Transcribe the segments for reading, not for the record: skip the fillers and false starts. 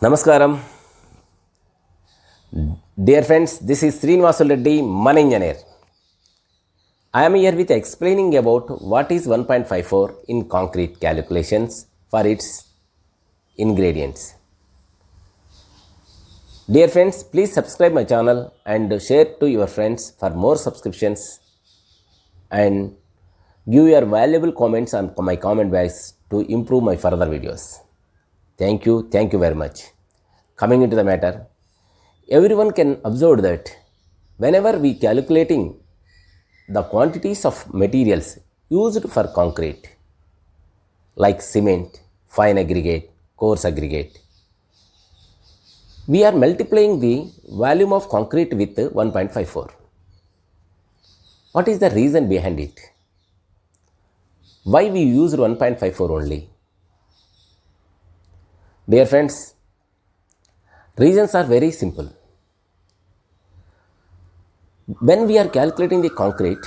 Namaskaram. Dear friends, this is Srinivasu Reddy, Mana Engineer. I am here with explaining about what is 1.54 in concrete calculations for its ingredients. Dear friends, please subscribe my channel and share to your friends for more subscriptions and give your valuable comments on my comment box to improve my further videos. Thank you very much. Coming into the matter, everyone can observe that whenever we calculating the quantities of materials used for concrete like cement, fine aggregate, coarse aggregate, we are multiplying the volume of concrete with 1.54. What is the reason behind it? Why we use 1.54 only? Dear friends, reasons are very simple. When we are calculating the concrete,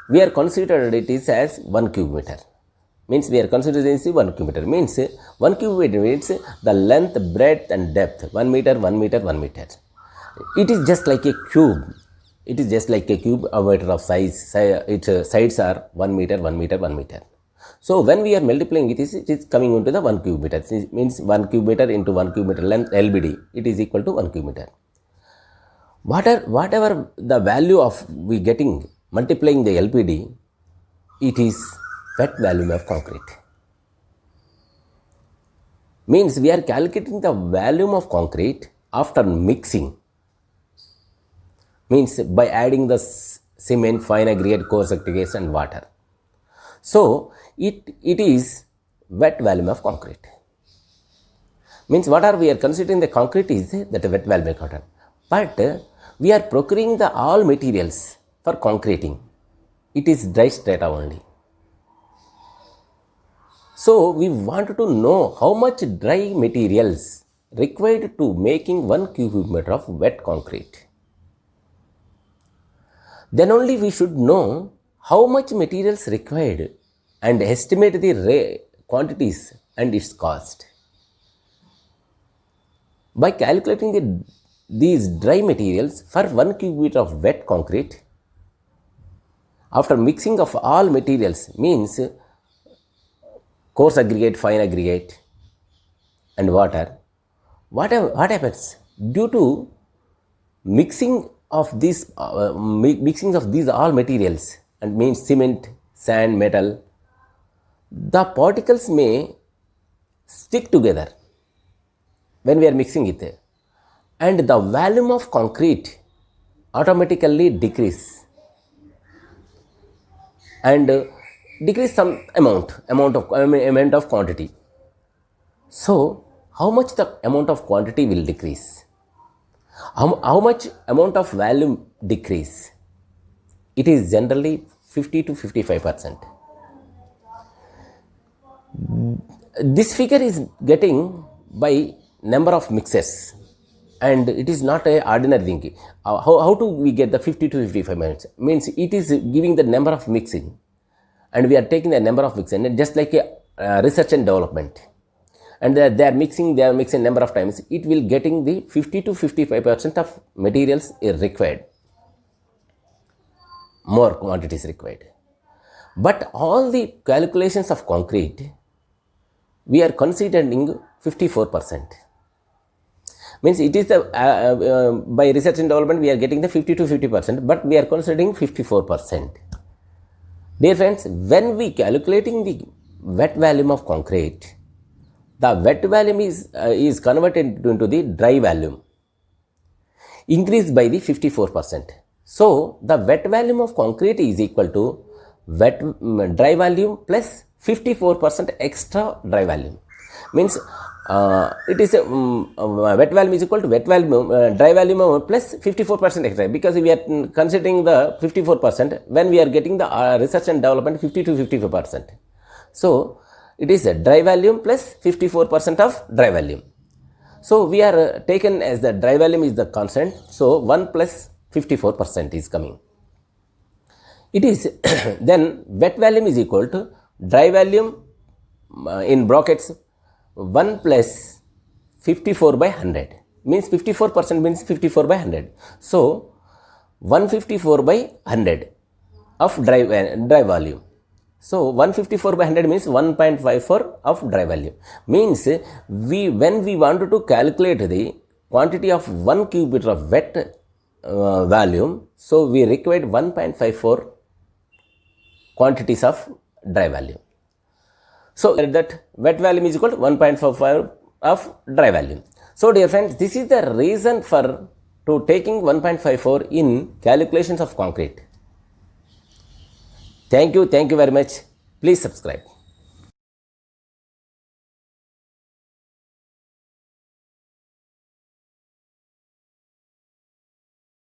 we are considered it is as 1 cubic meter. Means we are considering it as 1 cubic meter. Means 1 cubic meter means the length, breadth and depth. 1 meter, 1 meter, 1 meter. It is just like a cube. It is just like a cube, a meter of size. Its sides are 1 meter, 1 meter, 1 meter. So when we are multiplying it is coming into the 1 cubic meter. It means 1 cubic meter into 1 cubic meter length LBD. It is equal to 1 cubic meter. Whatever the value of we getting multiplying the LBD, it is wet volume of concrete. Means we are calculating the volume of concrete after mixing. Means by adding the cement, fine aggregate, coarse aggregates and water. So it is wet volume of concrete. Means what are we are considering the concrete is that wet volume of concrete. But we are procuring the all materials for concreting. It is dry strata only. So we want to know how much dry materials required to making 1 cubic meter of wet concrete. Then only we should know how much materials required and estimate the quantities and its cost. By calculating these dry materials for 1 cubic meter of wet concrete, after mixing of all materials means coarse aggregate, fine aggregate and water, what happens? Due to mixing of these all materials and means cement, sand, metal, the particles may stick together when we are mixing it, and the volume of concrete automatically decrease and decrease some amount of quantity. So how much the amount of quantity will decrease? How much amount of volume decrease? It is generally 50 to 55%. This figure is getting by number of mixes, and it is not a ordinary thing. How do we get the 50 to 55 minutes? Means it is giving the number of mixing, and we are taking the number of mixing, just like a research and development. And they are mixing number of times. It will getting the 50 to 55% of materials is required. More quantity is required. But all the calculations of concrete, we are considering 54%. Means it is the by research and development we are getting the 50 to 50%, but we are considering 54%. Dear friends, when we calculating the wet volume of concrete, the wet volume is converted into the dry volume, increased by the 54%. So the wet volume of concrete is equal to dry volume plus 54% extra dry volume. Means it is wet volume is equal to dry volume plus 54% extra, because we are considering the 54% when we are getting the research and development 50 to 55%. So it is a dry volume plus 54% of dry volume. So we are taken as the dry volume is the constant. So 1 plus 54% is coming. It is then wet volume is equal to dry volume in brackets 1 plus 54 by 100 means 54% means 54 by 100. So 154 by 100 of dry volume. So 154 by 100 means 1.54 of dry volume. Means when we wanted to calculate the quantity of 1 cubic meter of wet volume, so we required 1.54 quantities of dry volume. So that wet volume is equal to 1.55 of dry volume. So dear friends, this is the reason for to taking 1.54 in calculations of concrete. Thank you very much. Please subscribe.